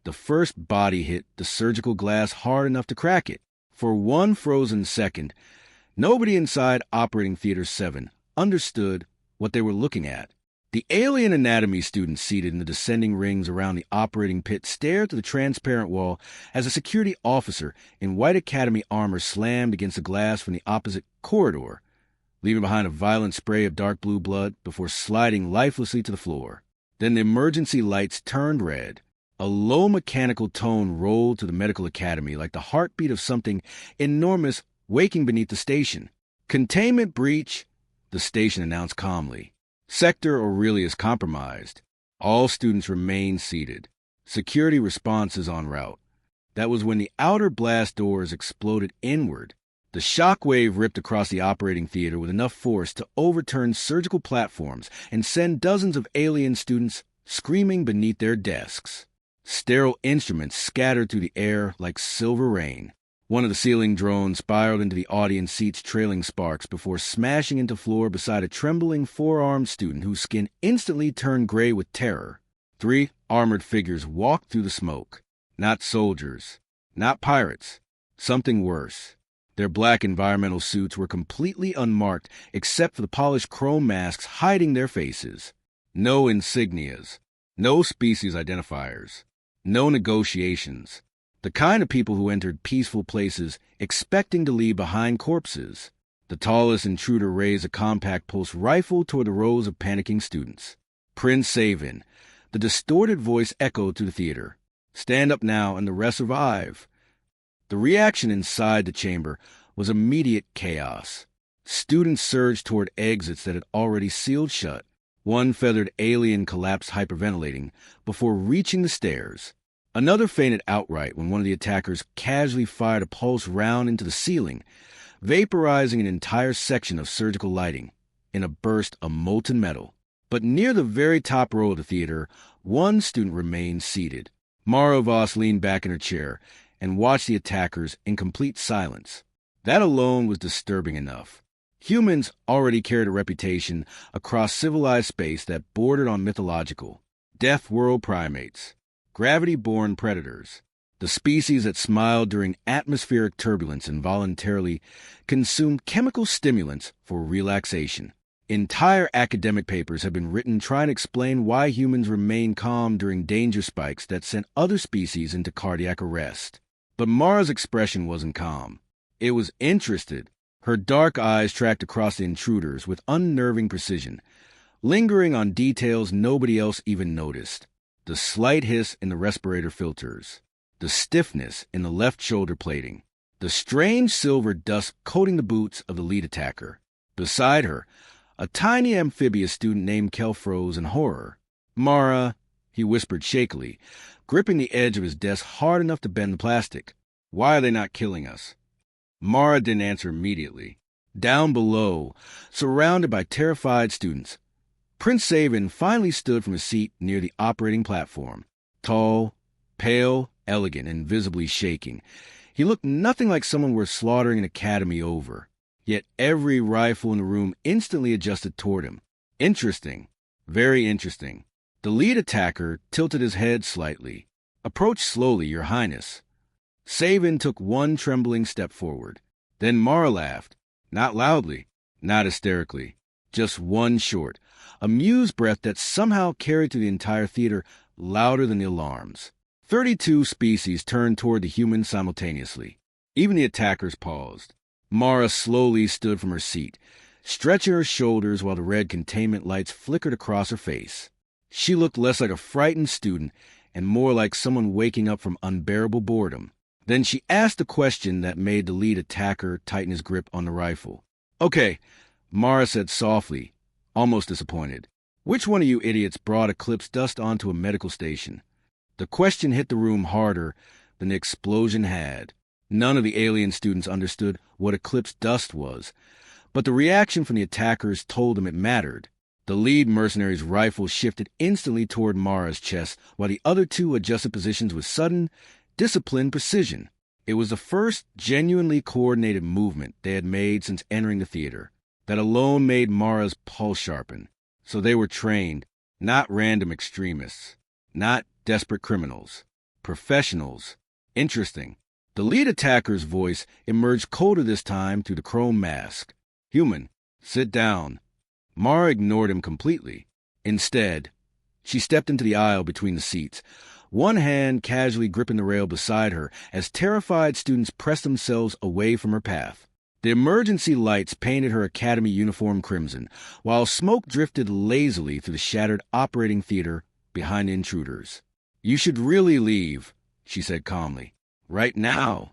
The first body hit the surgical glass hard enough to crack it. For one frozen second, nobody inside Operating Theater 7 understood what they were looking at. The alien anatomy students seated in the descending rings around the operating pit stared through the transparent wall as a security officer in white academy armor slammed against the glass from the opposite corridor, leaving behind a violent spray of dark blue blood before sliding lifelessly to the floor. Then the emergency lights turned red. A low mechanical tone rolled through the medical academy like the heartbeat of something enormous waking beneath the station. "Containment breach," the station announced calmly. "Sector Aurelius compromised. All students remain seated. Security response is en route." That was when the outer blast doors exploded inward. The shockwave ripped across the operating theater with enough force to overturn surgical platforms and send dozens of alien students screaming beneath their desks. Sterile instruments scattered through the air like silver rain. One of the ceiling drones spiraled into the audience seats, trailing sparks before smashing into floor beside a trembling four-armed student whose skin instantly turned gray with terror. 3 armored figures walked through the smoke. Not soldiers. Not pirates. Something worse. Their black environmental suits were completely unmarked except for the polished chrome masks hiding their faces. No insignias. No species identifiers. No negotiations. The kind of people who entered peaceful places expecting to leave behind corpses. The tallest intruder raised a compact pulse rifle toward the rows of panicking students. "Prince Saevin," the distorted voice echoed through the theater. "Stand up now and the rest survive." The reaction inside the chamber was immediate chaos. Students surged toward exits that had already sealed shut. One feathered alien collapsed hyperventilating before reaching the stairs. Another fainted outright when one of the attackers casually fired a pulse round into the ceiling, vaporizing an entire section of surgical lighting in a burst of molten metal. But near the very top row of the theater, one student remained seated. Mara Voss leaned back in her chair and watched the attackers in complete silence. That alone was disturbing enough. Humans already carried a reputation across civilized space that bordered on mythological. Deathworld primates. Gravity-born predators. The species that smiled during atmospheric turbulence and voluntarily consumed chemical stimulants for relaxation. Entire academic papers have been written trying to explain why humans remain calm during danger spikes that sent other species into cardiac arrest. But Mara's expression wasn't calm. It was interested. Her dark eyes tracked across the intruders with unnerving precision, lingering on details nobody else even noticed. The slight hiss in the respirator filters, the stiffness in the left shoulder plating, the strange silver dust coating the boots of the lead attacker. Beside her, a tiny amphibious student named Kel froze in horror. "Mara," he whispered shakily, gripping the edge of his desk hard enough to bend the plastic. "Why are they not killing us?" Mara didn't answer immediately. Down below, surrounded by terrified students, Prince Saevin finally stood from his seat near the operating platform. Tall, pale, elegant, and visibly shaking. He looked nothing like someone worth slaughtering an academy over. Yet every rifle in the room instantly adjusted toward him. Interesting. Very interesting. The lead attacker tilted his head slightly. "Approach slowly, Your Highness." Saevin took one trembling step forward. Then Mara laughed. Not loudly, not hysterically. Just one short, amused breath that somehow carried through the entire theater louder than the alarms. 32 species turned toward the humans simultaneously. Even the attackers paused. Mara slowly stood from her seat, stretching her shoulders while the red containment lights flickered across her face. She looked less like a frightened student and more like someone waking up from unbearable boredom. Then she asked a question that made the lead attacker tighten his grip on the rifle. "Okay," Mara said softly, almost disappointed. "Which one of you idiots brought eclipse dust onto a medical station?" The question hit the room harder than the explosion had. None of the alien students understood what eclipse dust was, but the reaction from the attackers told them it mattered. The lead mercenary's rifle shifted instantly toward Mara's chest, while the other two adjusted positions with sudden, disciplined precision. It was the first genuinely coordinated movement they had made since entering the theater. That alone made Mara's pulse sharpen. So they were trained, not random extremists, not desperate criminals. Professionals. Interesting. The lead attacker's voice emerged colder this time through the chrome mask. Human, sit down. Mara ignored him completely. Instead, she stepped into the aisle between the seats, one hand casually gripping the rail beside her as terrified students pressed themselves away from her path. The emergency lights painted her academy uniform crimson, while smoke drifted lazily through the shattered operating theater behind the intruders. You should really leave, she said calmly. Right now.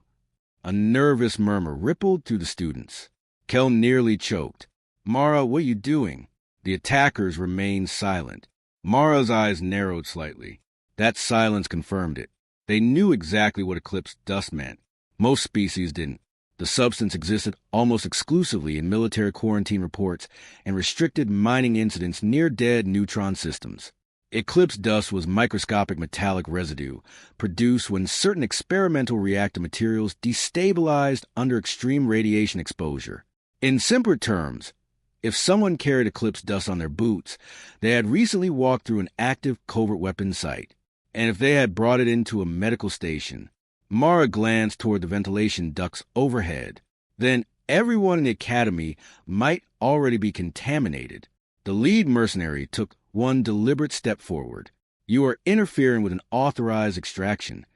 A nervous murmur rippled through the students. Kel nearly choked. Mara, what are you doing? The attackers remained silent. Mara's eyes narrowed slightly. That silence confirmed it. They knew exactly what eclipse dust meant. Most species didn't. The substance existed almost exclusively in military quarantine reports and restricted mining incidents near dead neutron systems. Eclipse dust was microscopic metallic residue produced when certain experimental reactor materials destabilized under extreme radiation exposure. In simpler terms, if someone carried eclipse dust on their boots, they had recently walked through an active covert weapon site. And if they had brought it into a medical station, Mara glanced toward the ventilation ducts overhead. Then everyone in the academy might already be contaminated. The lead mercenary took one deliberate step forward. You are interfering with an authorized extraction.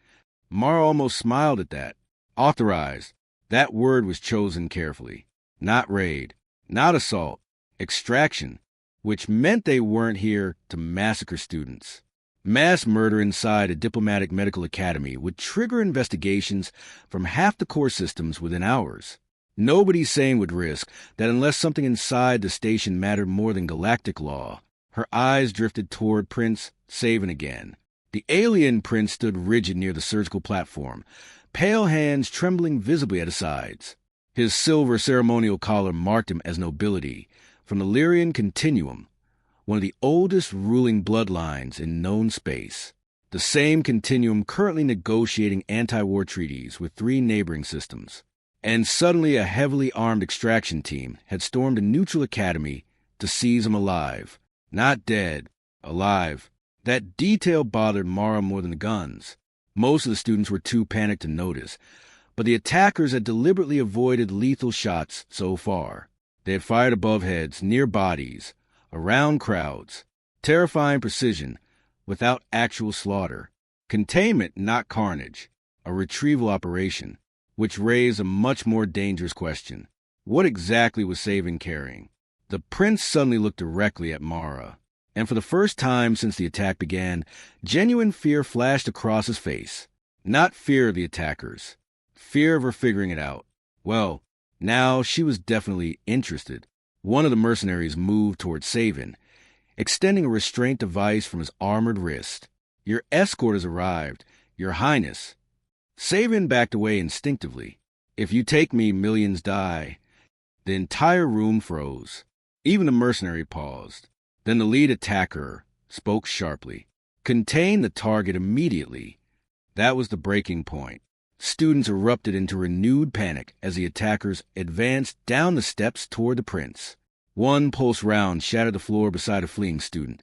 Mara almost smiled at that. Authorized. That word was chosen carefully. Not raid. Not assault. Extraction. Which meant they weren't here to massacre students. Mass murder inside a diplomatic medical academy would trigger investigations from half the core systems within hours. Nobody sane would risk that unless something inside the station mattered more than galactic law. Her eyes drifted toward Prince Saevin again. The alien prince stood rigid near the surgical platform, pale hands trembling visibly at his sides. His silver ceremonial collar marked him as nobility, from the Lyrian Continuum, one of the oldest ruling bloodlines in known space. The same continuum currently negotiating anti-war treaties with 3 neighboring systems. And suddenly a heavily armed extraction team had stormed a neutral academy to seize him alive. Not dead, alive. That detail bothered Mara more than the guns. Most of the students were too panicked to notice, but the attackers had deliberately avoided lethal shots so far. They had fired above heads, near bodies, around crowds. Terrifying precision, without actual slaughter. Containment, not carnage. A retrieval operation, which raised a much more dangerous question. What exactly was Saevin carrying? The prince suddenly looked directly at Mara, and for the first time since the attack began, genuine fear flashed across his face. Not fear of the attackers. Fear of her figuring it out. Well, now she was definitely interested. One of the mercenaries moved toward Saevin, extending a restraint device from his armored wrist. Your escort has arrived, Your Highness. Saevin backed away instinctively. If you take me, millions die. The entire room froze. Even the mercenary paused. Then the lead attacker spoke sharply. Contain the target immediately. That was the breaking point. Students erupted into renewed panic as the attackers advanced down the steps toward the prince. One pulse round shattered the floor beside a fleeing student,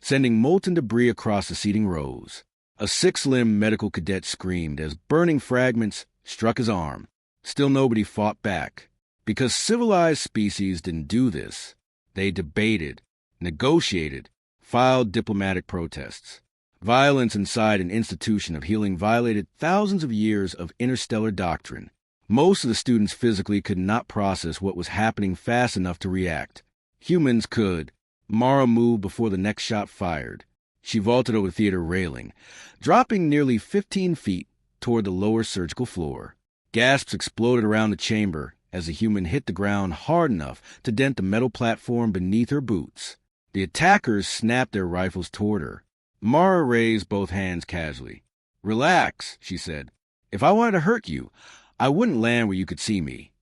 sending molten debris across the seating rows. A 6-limbed medical cadet screamed as burning fragments struck his arm. Still nobody fought back. Because civilized species didn't do this. They debated, negotiated, filed diplomatic protests. Violence inside an institution of healing violated thousands of years of interstellar doctrine. Most of the students physically could not process what was happening fast enough to react. Humans could. Mara moved before the next shot fired. She vaulted over the theater railing, dropping nearly 15 feet toward the lower surgical floor. Gasps exploded around the chamber as the human hit the ground hard enough to dent the metal platform beneath her boots. The attackers snapped their rifles toward her. Mara raised both hands casually. "Relax," she said. "If I wanted to hurt you, I wouldn't land where you could see me."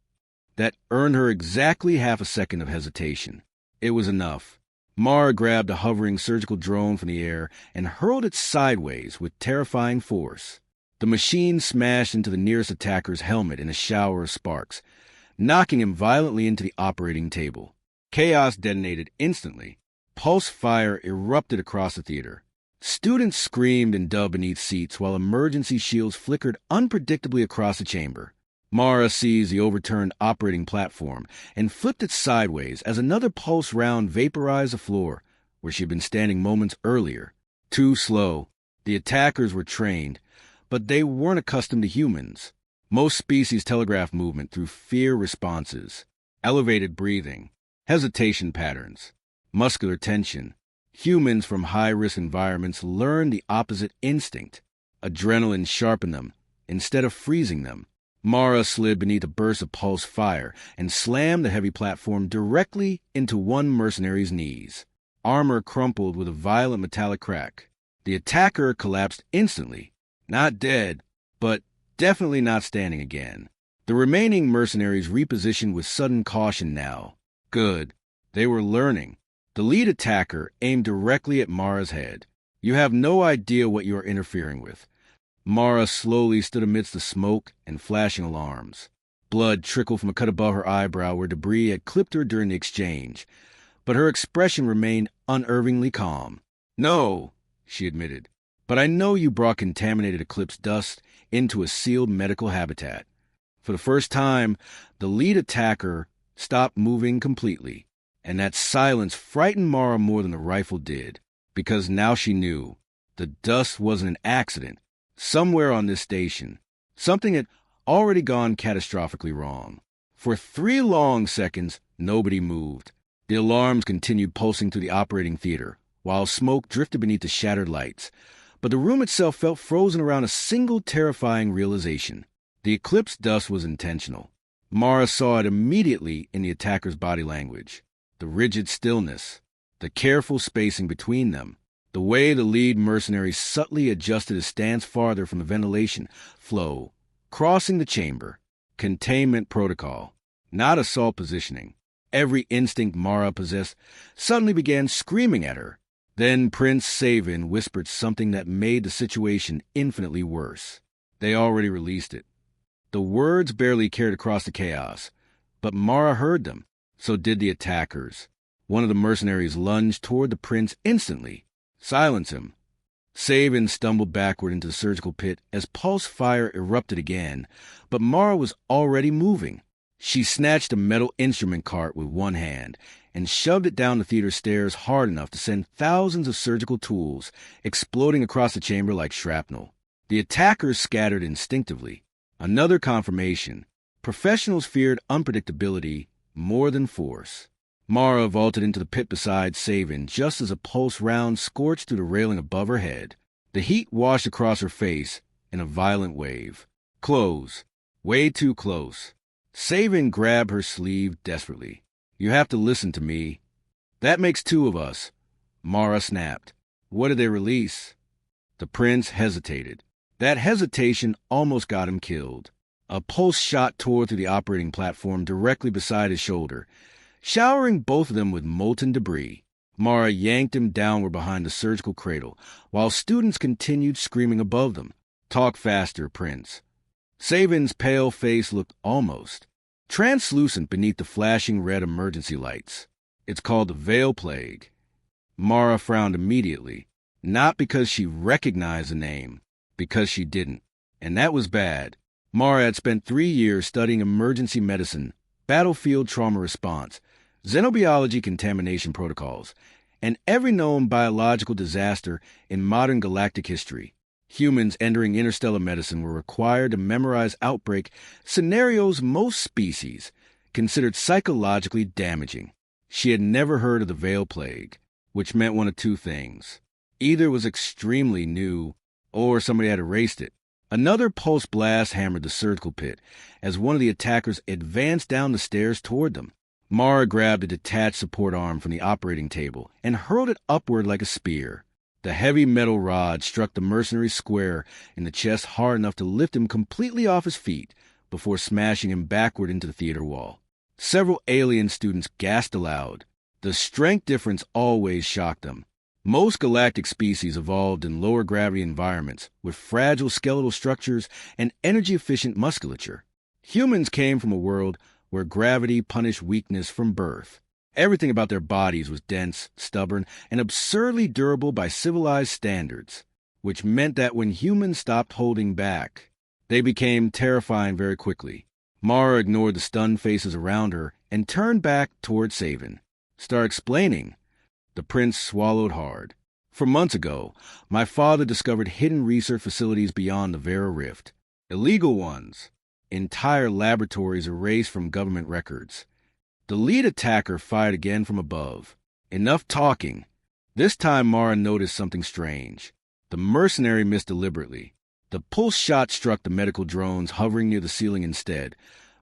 That earned her exactly half a second of hesitation. It was enough. Mara grabbed a hovering surgical drone from the air and hurled it sideways with terrifying force. The machine smashed into the nearest attacker's helmet in a shower of sparks, knocking him violently into the operating table. Chaos detonated instantly. Pulse fire erupted across the theater. Students screamed and dug beneath seats while emergency shields flickered unpredictably across the chamber. Mara seized the overturned operating platform and flipped it sideways as another pulse round vaporized the floor where she had been standing moments earlier. Too slow. The attackers were trained, but they weren't accustomed to humans. Most species telegraph movement through fear responses, elevated breathing, hesitation patterns, muscular tension. Humans from high-risk environments learn the opposite instinct. Adrenaline sharpened them instead of freezing them. Mara slid beneath a burst of pulse fire and slammed the heavy platform directly into one mercenary's knees. Armor crumpled with a violent metallic crack. The attacker collapsed instantly. Not dead, but definitely not standing again. The remaining mercenaries repositioned with sudden caution now. Good. They were learning. The lead attacker aimed directly at Mara's head. You have no idea what you are interfering with. Mara slowly stood amidst the smoke and flashing alarms. Blood trickled from a cut above her eyebrow where debris had clipped her during the exchange, but her expression remained unervingly calm. No, she admitted, but I know you brought contaminated eclipse dust into a sealed medical habitat. For the first time, the lead attacker stopped moving completely, and that silence frightened Mara more than the rifle did, because now she knew the dust wasn't an accident. Somewhere on this station, something had already gone catastrophically wrong. For 3 long seconds, nobody moved. The alarms continued pulsing through the operating theater, while smoke drifted beneath the shattered lights. But the room itself felt frozen around a single terrifying realization. The eclipse dust was intentional. Mara saw it immediately in the attacker's body language. The rigid stillness, the careful spacing between them, the way the lead mercenary subtly adjusted his stance farther from the ventilation flow, crossing the chamber. Containment protocol, not assault positioning. Every instinct Mara possessed suddenly began screaming at her. Then Prince Saevin whispered something that made the situation infinitely worse. They already released it. The words barely carried across the chaos, but Mara heard them. So did the attackers. One of the mercenaries lunged toward the prince instantly. Silence him. Saevin stumbled backward into the surgical pit as pulse fire erupted again, but Mara was already moving. She snatched a metal instrument cart with one hand and shoved it down the theater stairs hard enough to send thousands of surgical tools exploding across the chamber like shrapnel. The attackers scattered instinctively. Another confirmation. Professionals feared unpredictability more than force. Mara vaulted into the pit beside Saevin just as a pulse round scorched through the railing above her head. The heat washed across her face in a violent wave. Close. Way too close. Saevin grabbed her sleeve desperately. You have to listen to me. That makes 2 of us. Mara snapped. What did they release? The prince hesitated. That hesitation almost got him killed. A pulse shot tore through the operating platform directly beside his shoulder, showering both of them with molten debris. Mara yanked him downward behind the surgical cradle, while students continued screaming above them. Talk faster, Prince. Saevin's pale face looked almost translucent beneath the flashing red emergency lights. It's called the Veil Plague. Mara frowned immediately, not because she recognized the name, because she didn't. And that was bad. Mara had spent 3 years studying emergency medicine, battlefield trauma response, xenobiology contamination protocols, and every known biological disaster in modern galactic history. Humans entering interstellar medicine were required to memorize outbreak scenarios most species considered psychologically damaging. She had never heard of the Veil Plague, which meant one of 2 things. Either it was extremely new, or somebody had erased it. Another pulse blast hammered the surgical pit as one of the attackers advanced down the stairs toward them. Mara grabbed a detached support arm from the operating table and hurled it upward like a spear. The heavy metal rod struck the mercenary square in the chest hard enough to lift him completely off his feet before smashing him backward into the theater wall. Several alien students gasped aloud. The strength difference always shocked them. Most galactic species evolved in lower gravity environments with fragile skeletal structures and energy-efficient musculature. Humans came from a world where gravity punished weakness from birth. Everything about their bodies was dense, stubborn, and absurdly durable by civilized standards, which meant that when humans stopped holding back, they became terrifying very quickly. Mara ignored the stunned faces around her and turned back toward Saevin. "Start explaining." The prince swallowed hard. "For months ago, my father discovered hidden research facilities beyond the Vera Rift. Illegal ones. Entire laboratories erased from government records. The lead attacker fired again from above. Enough talking." This time Mara noticed something strange. The mercenary missed deliberately. The pulse shot struck the medical drones hovering near the ceiling instead,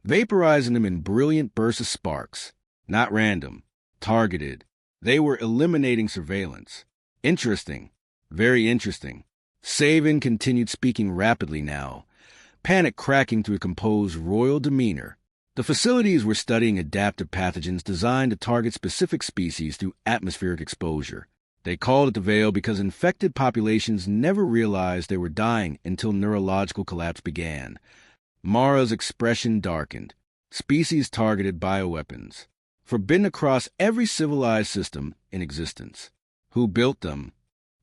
vaporizing them in brilliant bursts of sparks. Not random. Targeted. They were eliminating surveillance. Interesting. Very interesting. Saevin continued speaking rapidly now, panic cracking through a composed royal demeanor. The facilities were studying adaptive pathogens designed to target specific species through atmospheric exposure. They called it the Veil because infected populations never realized they were dying until neurological collapse began. Mara's expression darkened. Species-targeted bioweapons. Forbidden across every civilized system in existence. Who built them?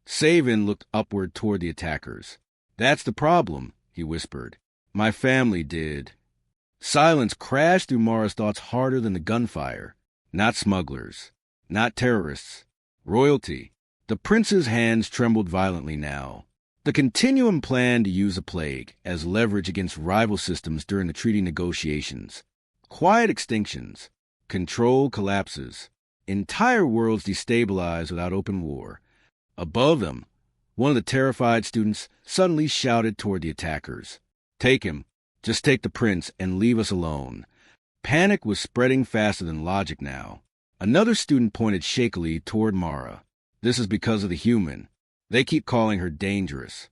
Saevin looked upward toward the attackers. "That's the problem," he whispered. "My family did." Silence crashed through Mara's thoughts harder than the gunfire. Not smugglers. Not terrorists. Royalty. The prince's hands trembled violently now. The Continuum planned to use the plague as leverage against rival systems during the treaty negotiations. Quiet extinctions. Controlled collapses. Entire worlds destabilized without open war. Above them, one of the terrified students suddenly shouted toward the attackers. "Take him. Just take the prince and leave us alone." Panic was spreading faster than logic now. Another student pointed shakily toward Mara. "This is because of the human. They keep calling her dangerous."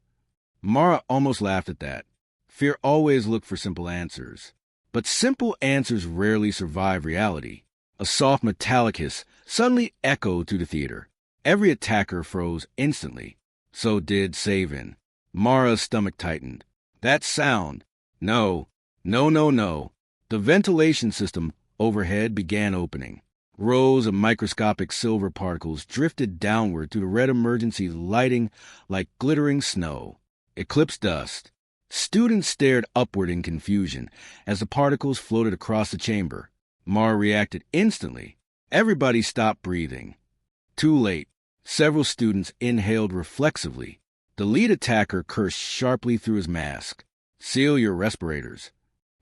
Mara almost laughed at that. Fear always looked for simple answers. But simple answers rarely survive reality. A soft metallic hiss suddenly echoed through the theater. Every attacker froze instantly. So did Saevin. Mara's stomach tightened. That sound. No. The ventilation system overhead began opening. Rows of microscopic silver particles drifted downward through the red emergency lighting like glittering snow. Eclipse dust. Students stared upward in confusion as the particles floated across the chamber. Mara reacted instantly. Everybody stopped breathing. Too late. Several students inhaled reflexively. The lead attacker cursed sharply through his mask. "Seal your respirators."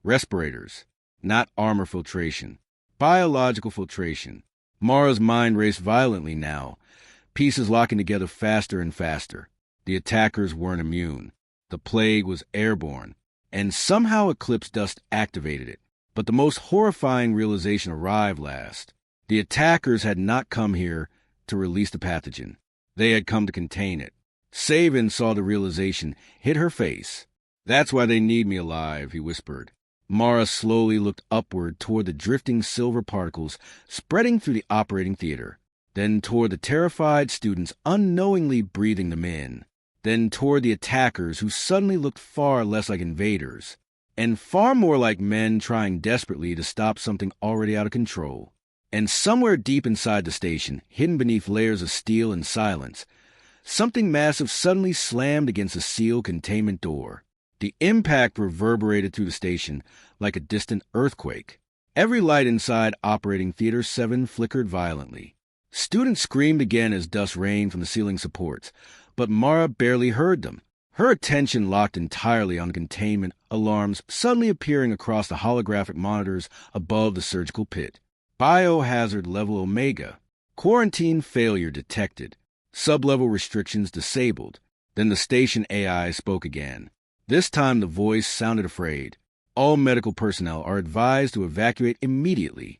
Respirators. Not armor filtration. Biological filtration. Mara's mind raced violently now, pieces locking together faster and faster. The attackers weren't immune. The plague was airborne, and somehow eclipse dust activated it. But the most horrifying realization arrived last. The attackers had not come here to release the pathogen. They had come to contain it. Saevin saw the realization hit her face. "That's why they need me alive," he whispered. Mara slowly looked upward toward the drifting silver particles spreading through the operating theater, then toward the terrified students unknowingly breathing them in, then toward the attackers who suddenly looked far less like invaders, and far more like men trying desperately to stop something already out of control. And somewhere deep inside the station, hidden beneath layers of steel and silence, something massive suddenly slammed against a sealed containment door. The impact reverberated through the station like a distant earthquake. Every light inside Operating Theater 7 flickered violently. Students screamed again as dust rained from the ceiling supports, but Mara barely heard them. Her attention locked entirely on the containment alarms suddenly appearing across the holographic monitors above the surgical pit. Biohazard level Omega. Quarantine failure detected. Sublevel restrictions disabled. Then the station AI spoke again. This time the voice sounded afraid. "All medical personnel are advised to evacuate immediately."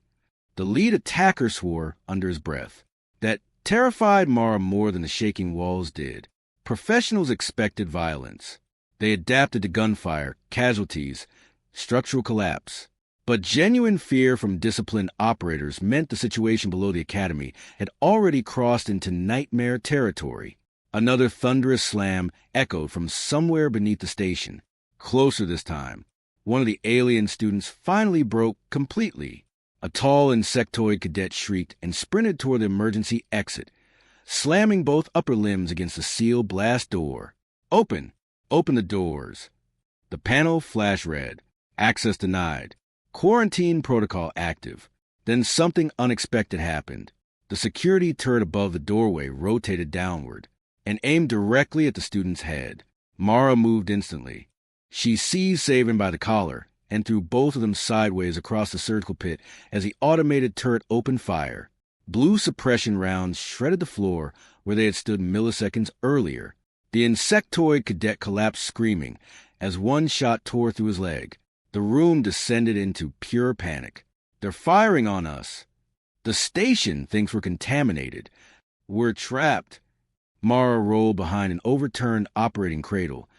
The lead attacker swore under his breath. That terrified Mara more than the shaking walls did. Professionals expected violence. They adapted to gunfire, casualties, structural collapse. But genuine fear from disciplined operators meant the situation below the academy had already crossed into nightmare territory. Another thunderous slam echoed from somewhere beneath the station. Closer this time. One of the alien students finally broke completely. A tall insectoid cadet shrieked and sprinted toward the emergency exit, slamming both upper limbs against the sealed blast door. Open! Open the doors. The panel flashed red. Access denied. Quarantine protocol active. Then something unexpected happened. The security turret above the doorway rotated downward and aimed directly at the student's head. Mara moved instantly. She seized Saevin by the collar and threw both of them sideways across the surgical pit as the automated turret opened fire. Blue suppression rounds shredded the floor where they had stood milliseconds earlier. The insectoid cadet collapsed screaming as one shot tore through his leg. The room descended into pure panic. They're firing on us. The station thinks we're contaminated. We're trapped. Mara rolled behind an overturned operating cradle,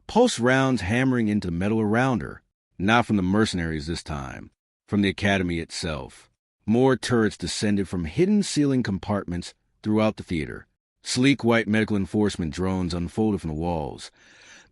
pulse rounds hammering into the metal around her. Not from the mercenaries this time, from the academy itself. More turrets descended from hidden ceiling compartments throughout the theater. Sleek white medical enforcement drones unfolded from the walls,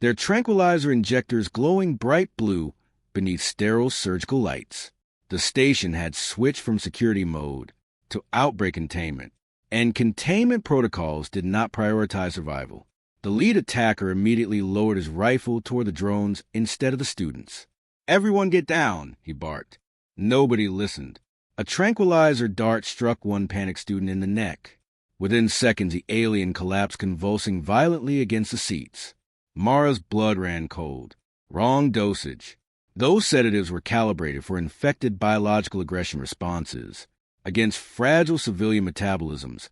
their tranquilizer injectors glowing bright blue beneath sterile surgical lights. The station had switched from security mode to outbreak containment, and containment protocols did not prioritize survival. The lead attacker immediately lowered his rifle toward the drones instead of the students. "Everyone get down," he barked. Nobody listened. A tranquilizer dart struck one panicked student in the neck. Within seconds, the alien collapsed, convulsing violently against the seats. Mara's blood ran cold. Wrong dosage. Those sedatives were calibrated for infected biological aggression responses. Against fragile civilian metabolisms,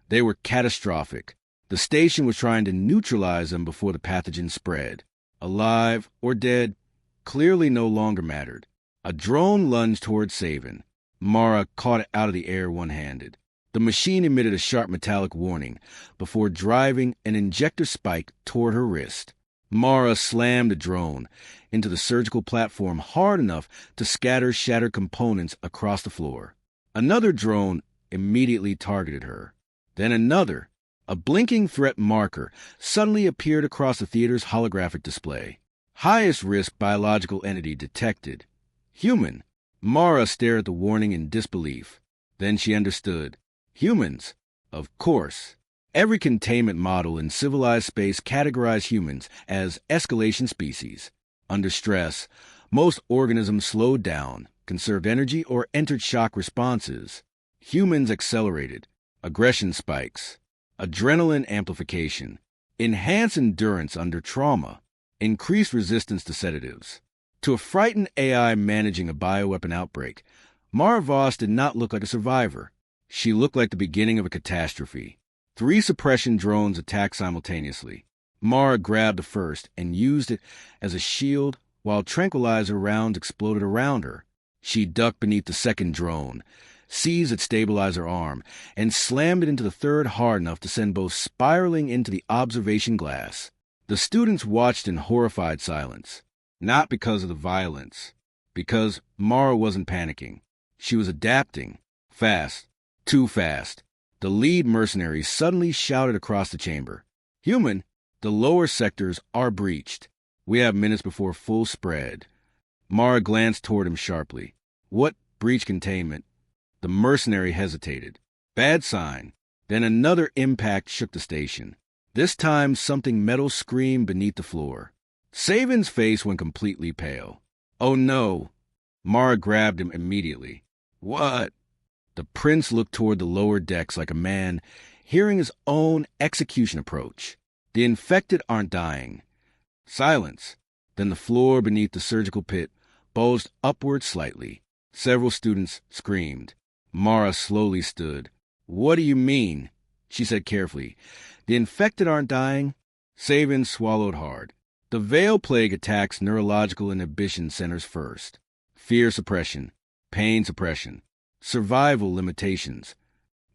they were catastrophic. The station was trying to neutralize them before the pathogen spread. Alive or dead clearly no longer mattered. A drone lunged toward Saevin. Mara caught it out of the air one-handed. The machine emitted a sharp metallic warning before driving an injector spike toward her wrist. Mara slammed the drone into the surgical platform hard enough to scatter shattered components across the floor. Another drone immediately targeted her. Then another. A blinking threat marker suddenly appeared across the theater's holographic display. Highest risk biological entity detected. Human. Mara stared at the warning in disbelief. Then she understood. Humans. Of course. Every containment model in civilized space categorized humans as escalation species. Under stress, most organisms slowed down, conserved energy, or entered shock responses. Humans accelerated. Aggression spikes. Adrenaline amplification. Enhanced endurance under trauma. Increased resistance to sedatives. To a frightened AI managing a bioweapon outbreak, Mara Voss did not look like a survivor. She looked like the beginning of a catastrophe. 3 suppression drones attacked simultaneously. Mara grabbed the first and used it as a shield while tranquilizer rounds exploded around her. She ducked beneath the second drone, seized its stabilizer arm, and slammed it into the third hard enough to send both spiraling into the observation glass. The students watched in horrified silence. Not because of the violence, because Mara wasn't panicking. She was adapting. Fast. Too fast. The lead mercenary suddenly shouted across the chamber. "Human, the lower sectors are breached. We have minutes before full spread." Mara glanced toward him sharply. "What breach containment?" The mercenary hesitated. Bad sign. Then another impact shook the station. This time something metal screamed beneath the floor. Saevin's face went completely pale. "Oh no." Mara grabbed him immediately. "What?" The prince looked toward the lower decks like a man hearing his own execution approach. "The infected aren't dying." Silence. Then the floor beneath the surgical pit bulged upward slightly. Several students screamed. Mara slowly stood. "What do you mean?" she said carefully. "The infected aren't dying?" Saevin swallowed hard. The veil plague attacks neurological inhibition centers first. Fear suppression, pain suppression, survival limitations.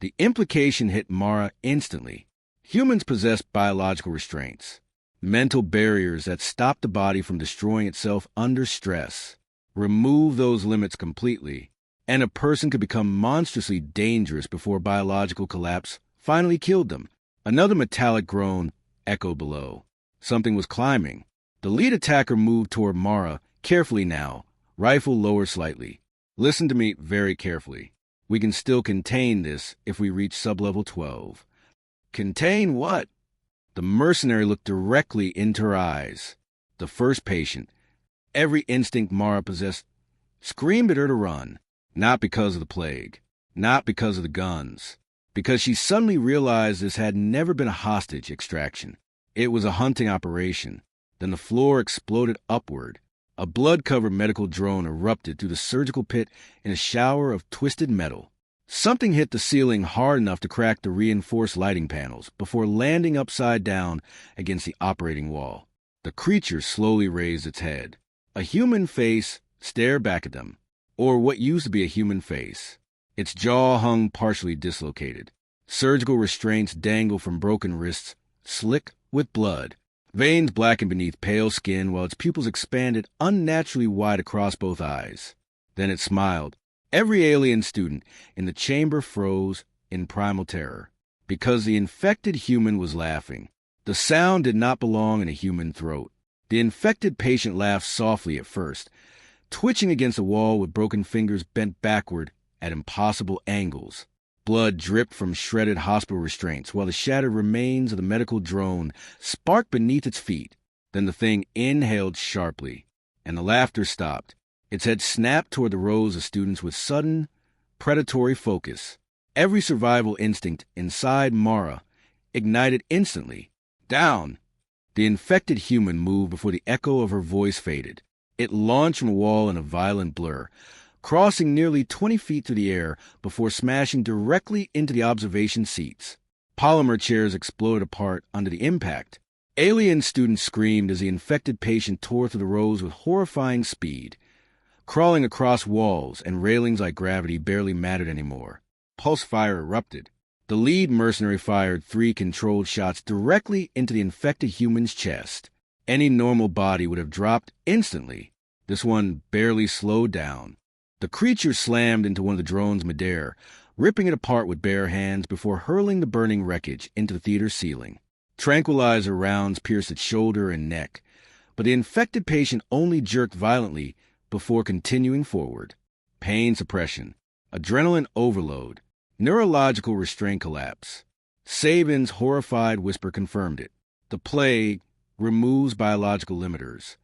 The implication hit Mara instantly. Humans possess biological restraints, mental barriers that stop the body from destroying itself under stress. Remove those limits completely, and a person could become monstrously dangerous before biological collapse finally killed them. Another metallic groan echoed below. Something was climbing. The lead attacker moved toward Mara, carefully now, rifle lowered slightly. Listen to me very carefully. We can still contain this if we reach sublevel 12. Contain what? The mercenary looked directly into her eyes. The first patient, every instinct Mara possessed, screamed at her to run. Not because of the plague, not because of the guns, because she suddenly realized this had never been a hostage extraction. It was a hunting operation. Then the floor exploded upward. A blood-covered medical drone erupted through the surgical pit in a shower of twisted metal. Something hit the ceiling hard enough to crack the reinforced lighting panels before landing upside down against the operating wall. The creature slowly raised its head. A human face stared back at them, or what used to be a human face. Its jaw hung partially dislocated. Surgical restraints dangled from broken wrists, slick with blood. Veins blackened beneath pale skin while its pupils expanded unnaturally wide across both eyes. Then it smiled. Every alien student in the chamber froze in primal terror, because the infected human was laughing. The sound did not belong in a human throat. The infected patient laughed softly at first, twitching against the wall with broken fingers bent backward at impossible angles. Blood dripped from shredded hospital restraints while the shattered remains of the medical drone sparked beneath its feet. Then the thing inhaled sharply, and the laughter stopped. Its head snapped toward the rows of students with sudden, predatory focus. Every survival instinct inside Mara ignited instantly. Down! The infected human moved before the echo of her voice faded. It launched from a wall in a violent blur, crossing nearly 20 feet through the air before smashing directly into the observation seats. Polymer chairs exploded apart under the impact. Alien students screamed as the infected patient tore through the rows with horrifying speed. Crawling across walls and railings like gravity barely mattered anymore. Pulse fire erupted. The lead mercenary fired 3 controlled shots directly into the infected human's chest. Any normal body would have dropped instantly. This one barely slowed down. The creature slammed into one of the drone's midair, ripping it apart with bare hands before hurling the burning wreckage into the theater ceiling. Tranquilizer rounds pierced its shoulder and neck, but the infected patient only jerked violently before continuing forward. Pain suppression, adrenaline overload, neurological restraint collapse. Saevin's horrified whisper confirmed it. The plague removes biological limiters.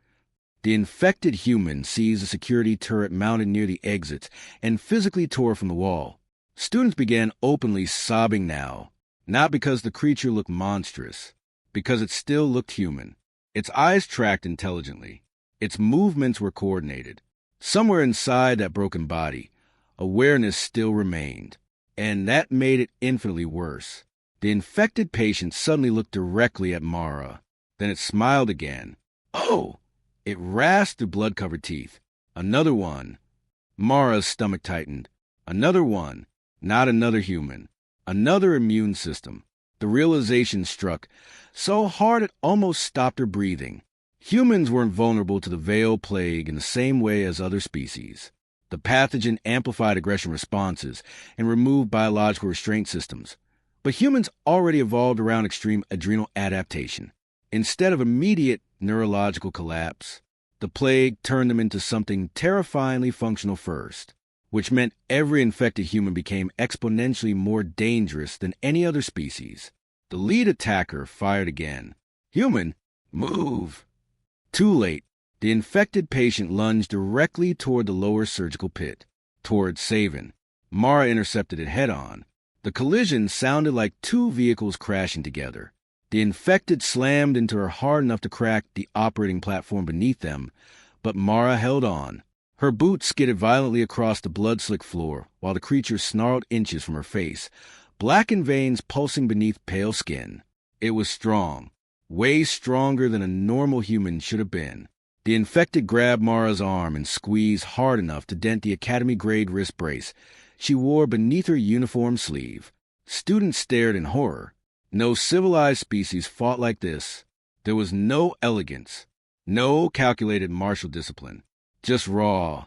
The infected human seized a security turret mounted near the exits and physically tore from the wall. Students began openly sobbing now, not because the creature looked monstrous, because it still looked human. Its eyes tracked intelligently. Its movements were coordinated. Somewhere inside that broken body, awareness still remained, and that made it infinitely worse. The infected patient suddenly looked directly at Mara. Then it smiled again. Oh! It rasped through blood-covered teeth. Another one. Mara's stomach tightened. Another one. Not another human. Another immune system. The realization struck, so hard it almost stopped her breathing. Humans weren't vulnerable to the Veil plague in the same way as other species. The pathogen amplified aggression responses and removed biological restraint systems. But humans already evolved around extreme adrenal adaptation. Instead of immediate neurological collapse, the plague turned them into something terrifyingly functional first, which meant every infected human became exponentially more dangerous than any other species. The lead attacker fired again. Human, move! Too late. The infected patient lunged directly toward the lower surgical pit, toward Saevin. Mara intercepted it head-on. The collision sounded like 2 vehicles crashing together. The infected slammed into her hard enough to crack the operating platform beneath them, but Mara held on. Her boot skidded violently across the blood-slick floor, while the creature snarled inches from her face, blackened veins pulsing beneath pale skin. It was strong, way stronger than a normal human should have been. The infected grabbed Mara's arm and squeezed hard enough to dent the academy-grade wrist brace she wore beneath her uniform sleeve. Students stared in horror. No civilized species fought like this. There was no elegance, no calculated martial discipline, just raw,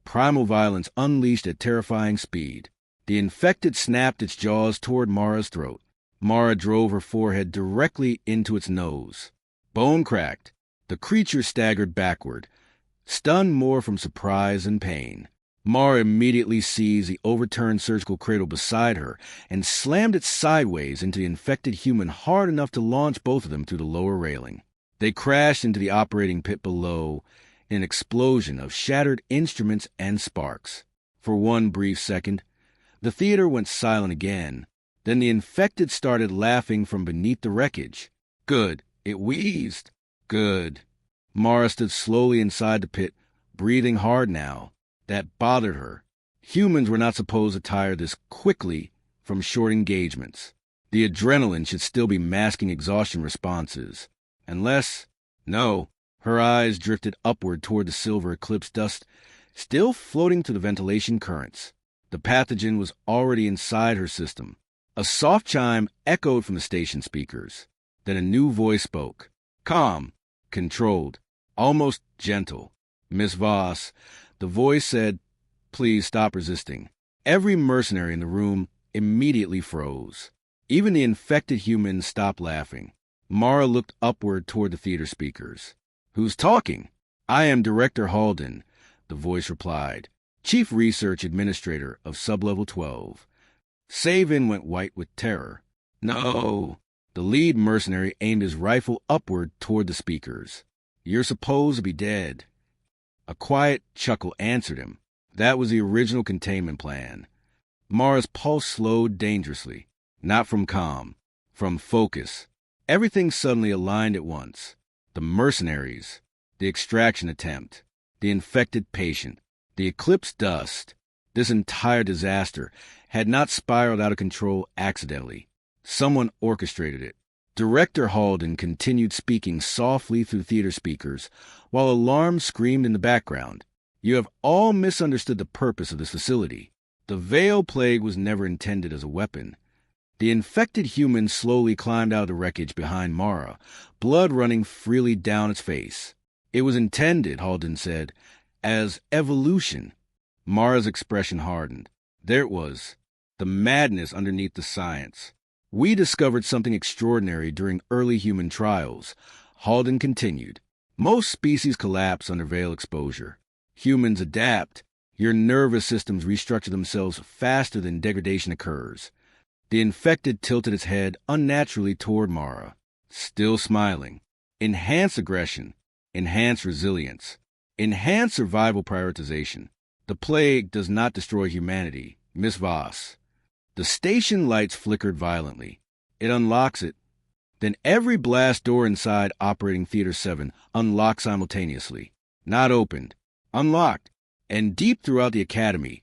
primal violence unleashed at terrifying speed. The infected snapped its jaws toward Mara's throat. Mara drove her forehead directly into its nose. Bone cracked. The creature staggered backward, stunned more from surprise and pain. Mara immediately seized the overturned surgical cradle beside her and slammed it sideways into the infected human hard enough to launch both of them through the lower railing. They crashed into the operating pit below in an explosion of shattered instruments and sparks. For one brief second, the theater went silent again. Then the infected started laughing from beneath the wreckage. Good. It wheezed. Good. Mara stood slowly inside the pit, breathing hard now. That bothered her. Humans were not supposed to tire this quickly from short engagements. The adrenaline should still be masking exhaustion responses. Unless... No. Her eyes drifted upward toward the silver eclipse dust, still floating through the ventilation currents. The pathogen was already inside her system. A soft chime echoed from the station speakers. Then a new voice spoke. Calm, controlled, almost gentle. Miss Voss, the voice said, please stop resisting. Every mercenary in the room immediately froze. Even the infected humans stopped laughing. Mara looked upward toward the theater speakers. Who's talking? I am Director Halden, the voice replied. Chief Research Administrator of Sublevel 12. Saevin went white with terror. No. The lead mercenary aimed his rifle upward toward the speakers. You're supposed to be dead. A quiet chuckle answered him. That was the original containment plan. Mara's pulse slowed dangerously. Not from calm. From focus. Everything suddenly aligned at once. The mercenaries. The extraction attempt. The infected patient. The eclipse dust. This entire disaster had not spiraled out of control accidentally. Someone orchestrated it. Director Halden continued speaking softly through theater speakers, while alarms screamed in the background. You have all misunderstood the purpose of this facility. The Veil Plague was never intended as a weapon. The infected human slowly climbed out of the wreckage behind Mara, blood running freely down its face. It was intended, Halden said, as evolution. Mara's expression hardened. There it was, the madness underneath the science. We discovered something extraordinary during early human trials. Halden continued. Most species collapse under veil exposure. Humans adapt. Your nervous systems restructure themselves faster than degradation occurs. The infected tilted its head unnaturally toward Mara, still smiling. Enhance aggression. Enhance resilience. Enhance survival prioritization. The plague does not destroy humanity, Miss Voss. The station lights flickered violently. It unlocks it. Then every blast door inside Operating Theater 7 unlocked simultaneously. Not opened. Unlocked. And deep throughout the academy,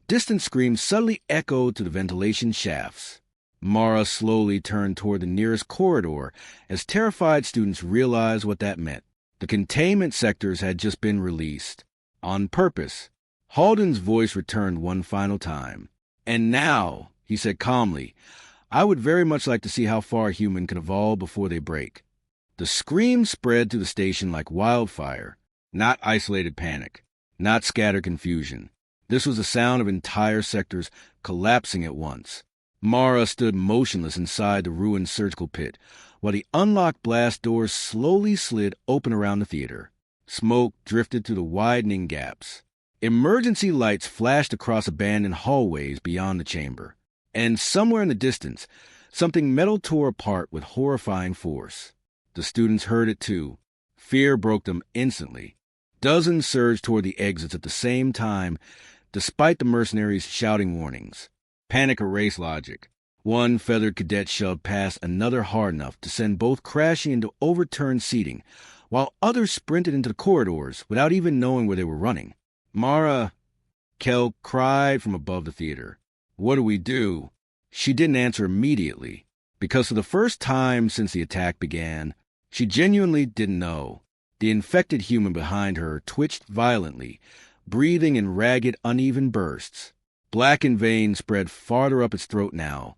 distant screams suddenly echoed to the ventilation shafts. Mara slowly turned toward the nearest corridor as terrified students realized what that meant. The containment sectors had just been released. On purpose. Halden's voice returned one final time. And now, he said calmly, I would very much like to see how far a human can evolve before they break. The scream spread through the station like wildfire. Not isolated panic. Not scattered confusion. This was the sound of entire sectors collapsing at once. Mara stood motionless inside the ruined surgical pit, while the unlocked blast doors slowly slid open around the theater. Smoke drifted through the widening gaps. Emergency lights flashed across abandoned hallways beyond the chamber. And somewhere in the distance, something metal tore apart with horrifying force. The students heard it too. Fear broke them instantly. Dozens surged toward the exits at the same time, despite the mercenaries' shouting warnings. Panic erased logic. One feathered cadet shoved past another hard enough to send both crashing into overturned seating, while others sprinted into the corridors without even knowing where they were running. Mara, Kel cried from above the theater. What do we do? She didn't answer immediately, because for the first time since the attack began, she genuinely didn't know. The infected human behind her twitched violently, breathing in ragged, uneven bursts. Blackened veins spread farther up its throat now,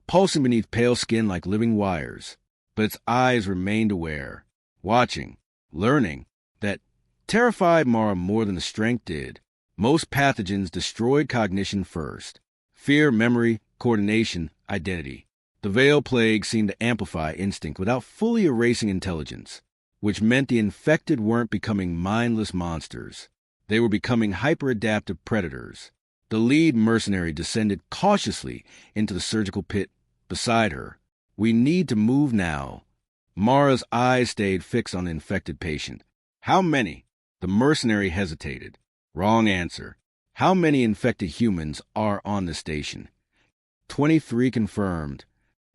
pulsing beneath pale skin like living wires. But its eyes remained aware, watching, learning, that terrified Mara more than the strength did. Most pathogens destroyed cognition first. Fear, memory, coordination, identity. The Veil Plague seemed to amplify instinct without fully erasing intelligence, which meant the infected weren't becoming mindless monsters. They were becoming hyper-adaptive predators. The lead mercenary descended cautiously into the surgical pit beside her. "We need to move now." Mara's eyes stayed fixed on the infected patient. "How many?" The mercenary hesitated. "Wrong answer. How many infected humans are on the station?" 23 confirmed.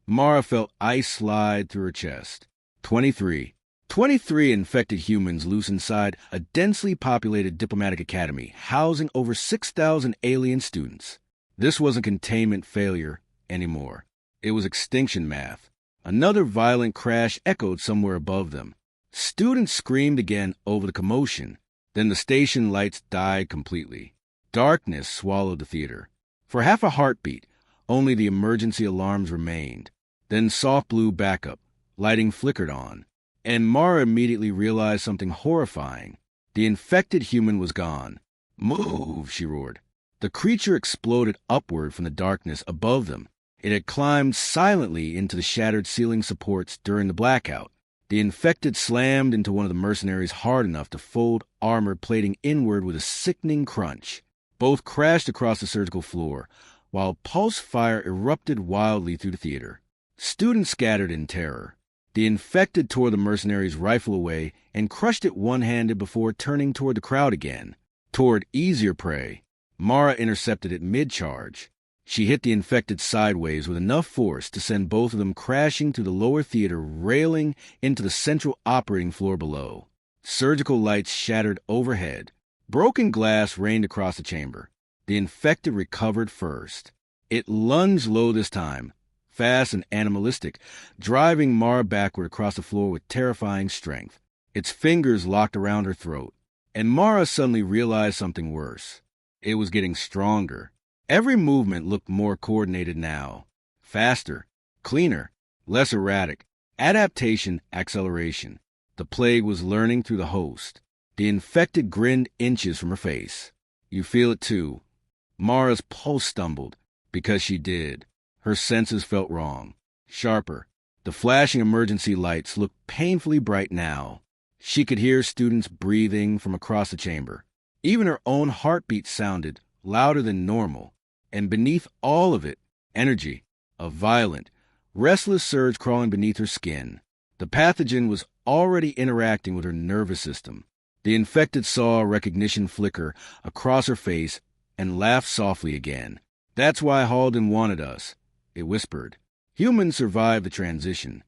Mara felt ice slide through her chest. 23. 23 infected humans loose inside a densely populated diplomatic academy housing over 6,000 alien students. This wasn't containment failure anymore. It was extinction math. Another violent crash echoed somewhere above them. Students screamed again over the commotion. Then the station lights died completely. Darkness swallowed the theater. For half a heartbeat, only the emergency alarms remained. Then soft blue backup, lighting flickered on. And Mara immediately realized something horrifying. The infected human was gone. "Move," she roared. The creature exploded upward from the darkness above them. It had climbed silently into the shattered ceiling supports during the blackout. The infected slammed into one of the mercenaries hard enough to fold armor plating inward with a sickening crunch. Both crashed across the surgical floor, while pulse fire erupted wildly through the theater. Students scattered in terror. The infected tore the mercenary's rifle away and crushed it one-handed before turning toward the crowd again. Toward easier prey, Mara intercepted it mid-charge. She hit the infected sideways with enough force to send both of them crashing through the lower theater railing into the central operating floor below. Surgical lights shattered overhead. Broken glass rained across the chamber. The infected recovered first. It lunged low this time, fast and animalistic, driving Mara backward across the floor with terrifying strength. Its fingers locked around her throat. And Mara suddenly realized something worse. It was getting stronger. Every movement looked more coordinated now. Faster, cleaner, less erratic. Adaptation, acceleration. The plague was learning through the host. The infected grinned inches from her face. "You feel it too." Mara's pulse stumbled, because she did. Her senses felt wrong. Sharper. The flashing emergency lights looked painfully bright now. She could hear students breathing from across the chamber. Even her own heartbeat sounded louder than normal. And beneath all of it, energy. A violent, restless surge crawling beneath her skin. The pathogen was already interacting with her nervous system. The infected saw a recognition flicker across her face and laughed softly again. "That's why Halden wanted us," it whispered. "Humans survived the transition."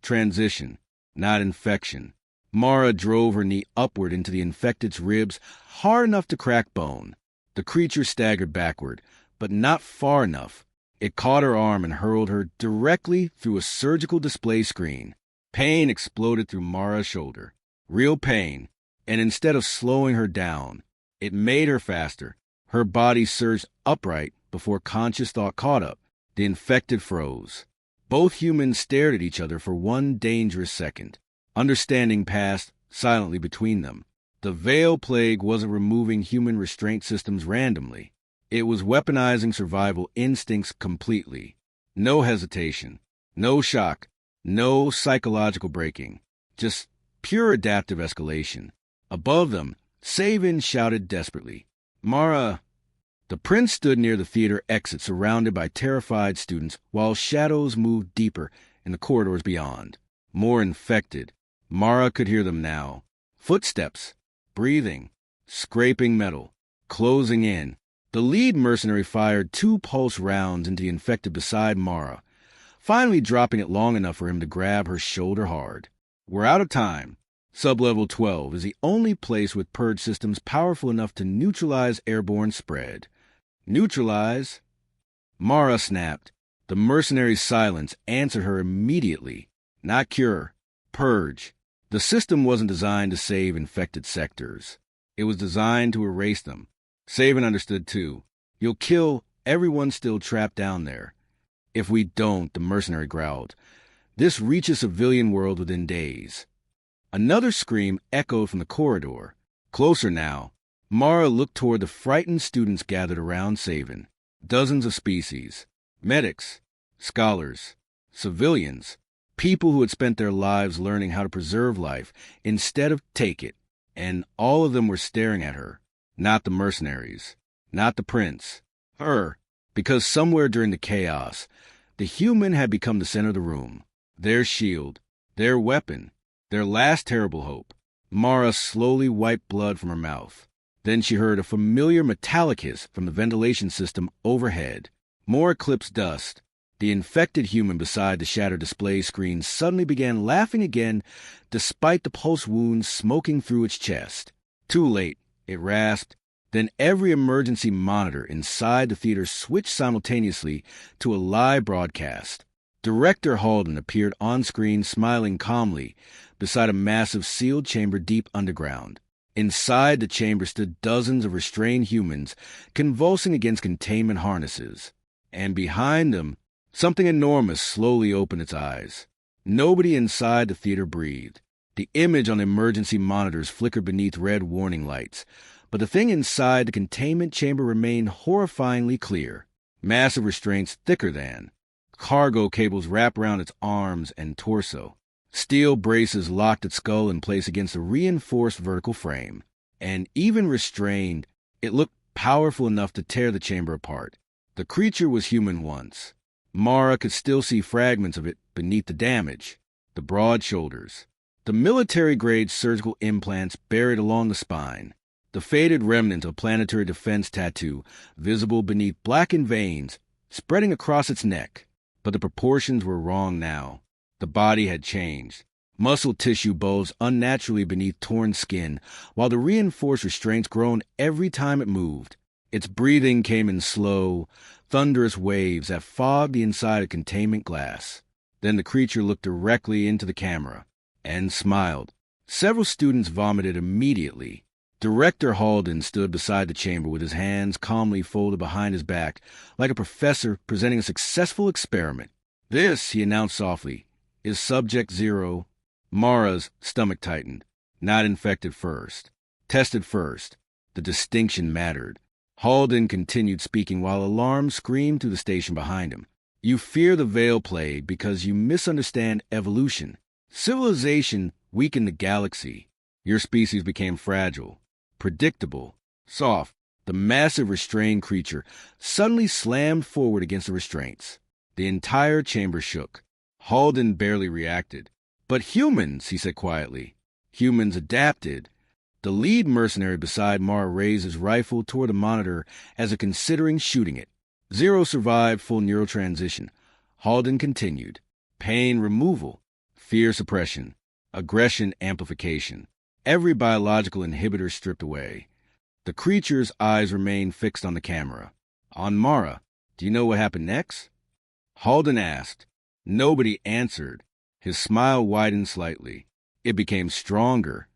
Transition, not infection. Mara drove her knee upward into the infected's ribs, hard enough to crack bone. The creature staggered backward, but not far enough. It caught her arm and hurled her directly through a surgical display screen. Pain exploded through Mara's shoulder. Real pain. And instead of slowing her down, it made her faster. Her body surged upright before conscious thought caught up. The infected froze. Both humans stared at each other for one dangerous second. Understanding passed silently between them. The veil plague wasn't removing human restraint systems randomly. It was weaponizing survival instincts completely. No hesitation, no shock, no psychological breaking. Just pure adaptive escalation. Above them, Saevin shouted desperately, "Mara!" The prince stood near the theater exit surrounded by terrified students while shadows moved deeper in the corridors beyond. More infected. Mara could hear them now. Footsteps. Breathing. Scraping metal. Closing in. The lead mercenary fired 2 pulse rounds into the infected beside Mara, finally dropping it long enough for him to grab her shoulder hard. "We're out of time. Sublevel 12 is the only place with purge systems powerful enough to neutralize airborne spread." "Neutralize?" Mara snapped. The mercenary's silence answered her immediately. "Not cure. Purge." The system wasn't designed to save infected sectors. It was designed to erase them. Saevin understood too. "You'll kill everyone still trapped down there." "If we don't," the mercenary growled, "this reaches civilian world within days." Another scream echoed from the corridor. Closer now. Mara looked toward the frightened students gathered around Saevin. Dozens of species. Medics. Scholars. Civilians. People who had spent their lives learning how to preserve life instead of take it. And all of them were staring at her. Not the mercenaries. Not the prince. Her. Because somewhere during the chaos, the human had become the center of the room. Their shield. Their weapon. Their last terrible hope. Mara slowly wiped blood from her mouth. Then she heard a familiar metallic hiss from the ventilation system overhead. More eclipse dust. The infected human beside the shattered display screen suddenly began laughing again, despite the pulse wound smoking through its chest. Too late, it rasped. Then every emergency monitor inside the theater switched simultaneously to a live broadcast. Director Halden appeared on screen smiling calmly beside a massive sealed chamber deep underground. Inside the chamber stood dozens of restrained humans convulsing against containment harnesses. And behind them, something enormous slowly opened its eyes. Nobody inside the theater breathed. The image on the emergency monitors flickered beneath red warning lights, but the thing inside the containment chamber remained horrifyingly clear. Massive restraints thicker than. Cargo cables wrapped around its arms and torso. Steel braces locked its skull in place against a reinforced vertical frame. And even restrained, it looked powerful enough to tear the chamber apart. The creature was human once. Mara could still see fragments of it beneath the damage. The broad shoulders. The military-grade surgical implants buried along the spine. The faded remnant of planetary defense tattoo visible beneath blackened veins spreading across its neck. But the proportions were wrong now. The body had changed. Muscle tissue bulged unnaturally beneath torn skin, while the reinforced restraints groaned every time it moved. Its breathing came in slow, thunderous waves that fogged the inside of containment glass. Then the creature looked directly into the camera and smiled. Several students vomited immediately. Director Halden stood beside the chamber with his hands calmly folded behind his back, like a professor presenting a successful experiment. "This," he announced softly, "is Subject Zero." Mara's stomach tightened. Not infected first. Tested first. The distinction mattered. Halden continued speaking while alarm screamed through the station behind him. "You fear the Veil Plague because you misunderstand evolution. Civilization weakened the galaxy. Your species became fragile. Predictable, soft." The massive restrained creature suddenly slammed forward against the restraints. The entire chamber shook. Halden barely reacted. "But humans," he said quietly. "Humans adapted." The lead mercenary beside Mara raised his rifle toward the monitor as if considering shooting it. Zero survived full neural transition. Halden continued. Pain removal, fear suppression, aggression amplification. Every biological inhibitor stripped away. The creature's eyes remained fixed on the camera. On Mara. "Do you know what happened next?" Halden asked. Nobody answered. His smile widened slightly. It became stronger.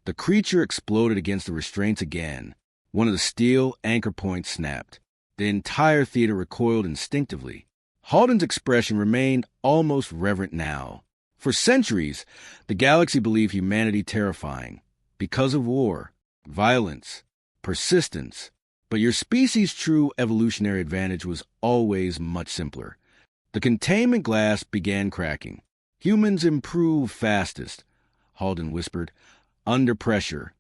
The creature exploded against the restraints again. One of the steel anchor points snapped. The entire theater recoiled instinctively. Halden's expression remained almost reverent now. For centuries, the galaxy believed humanity terrifying. Because of war, violence, persistence. But your species' true evolutionary advantage was always much simpler. The containment glass began cracking. "Humans improve fastest," Halden whispered. "Under pressure."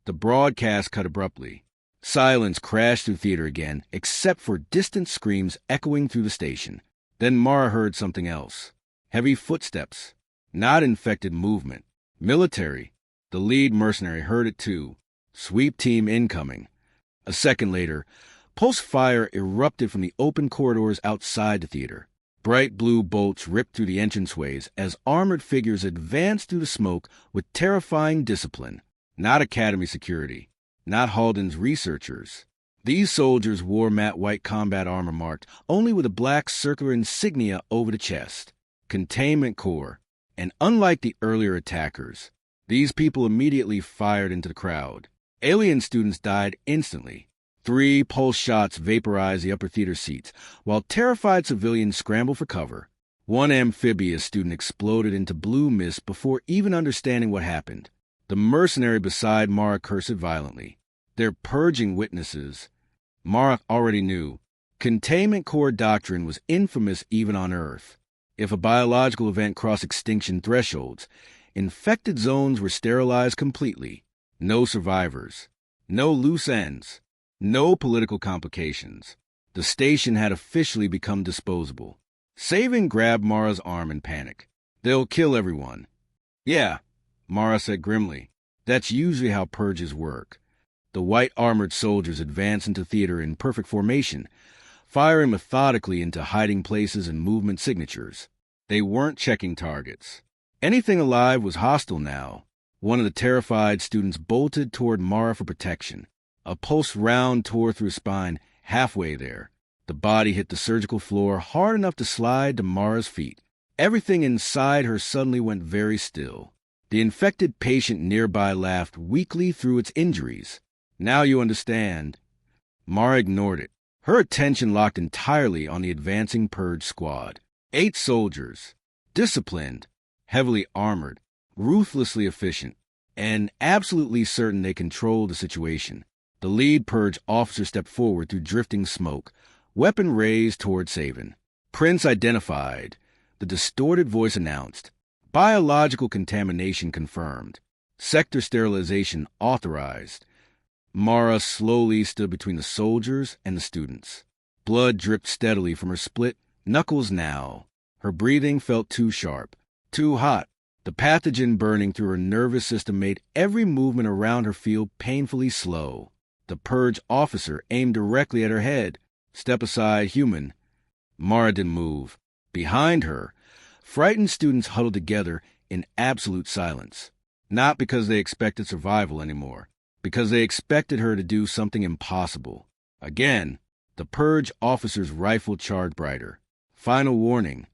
The broadcast cut abruptly. Silence crashed through theater again, except for distant screams echoing through the station. Then Mara heard something else. Heavy footsteps. Not infected movement. Military. The lead mercenary heard it too. Sweep team incoming. A second later, pulse fire erupted from the open corridors outside the theater. Bright blue bolts ripped through the entranceways as armored figures advanced through the smoke with terrifying discipline. Not Academy security. Not Halden's researchers. These soldiers wore matte white combat armor marked only with a black circular insignia over the chest. Containment Corps. And unlike the earlier attackers, these people immediately fired into the crowd. Alien students died instantly. 3 pulse shots vaporized the upper theater seats, while terrified civilians scrambled for cover. One amphibious student exploded into blue mist before even understanding what happened. The mercenary beside Mara cursed violently. "They're purging witnesses." Mara already knew. Containment Corps doctrine was infamous even on Earth. If a biological event crossed extinction thresholds, infected zones were sterilized completely. No survivors. No loose ends. No political complications. The station had officially become disposable. Saevin grabbed Mara's arm in panic. They'll kill everyone. Yeah, Mara said grimly. That's usually how purges work. The white-armored soldiers advance into theater in perfect formation, firing methodically into hiding places and movement signatures. They weren't checking targets. Anything alive was hostile now. One of the terrified students bolted toward Mara for protection. A pulse round tore through his spine. Halfway there, the body hit the surgical floor hard enough to slide to Mara's feet. Everything inside her suddenly went very still. The infected patient nearby laughed weakly through its injuries. Now you understand. Mara ignored it. Her attention locked entirely on the advancing purge squad. 8 soldiers. Disciplined, heavily armored, ruthlessly efficient, and absolutely certain they controlled the situation. The lead purge officer stepped forward through drifting smoke, weapon raised toward Saevin. Prince identified. The distorted voice announced. Biological contamination confirmed. Sector sterilization authorized. Mara slowly stood between the soldiers and the students. Blood dripped steadily from her split knuckles now. Her breathing felt too sharp, too hot. The pathogen burning through her nervous system made every movement around her feel painfully slow. The purge officer aimed directly at her head. Step aside, human. Mara didn't move. Behind her, frightened students huddled together in absolute silence. Not because they expected survival anymore, because they expected her to do something impossible. Again, the purge officer's rifle charged brighter. Final warning.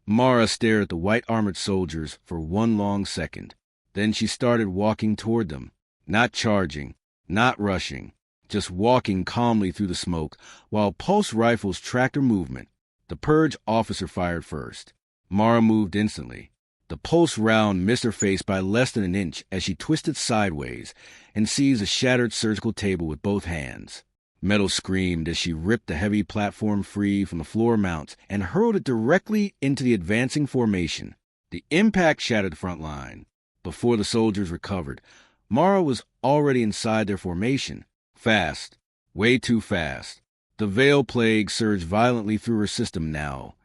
Mara stared at the white-armored soldiers for one long second. Then she started walking toward them, not charging, not rushing, just walking calmly through the smoke while pulse rifles tracked her movement. The purge officer fired first. Mara moved instantly. The pulse round missed her face by less than an inch as she twisted sideways and seized a shattered surgical table with both hands. Metal screamed as she ripped the heavy platform free from the floor mounts and hurled it directly into the advancing formation. The impact shattered the front line. Before the soldiers recovered, Mara was already inside their formation. Fast. Way too fast. The veil plague surged violently through her system now,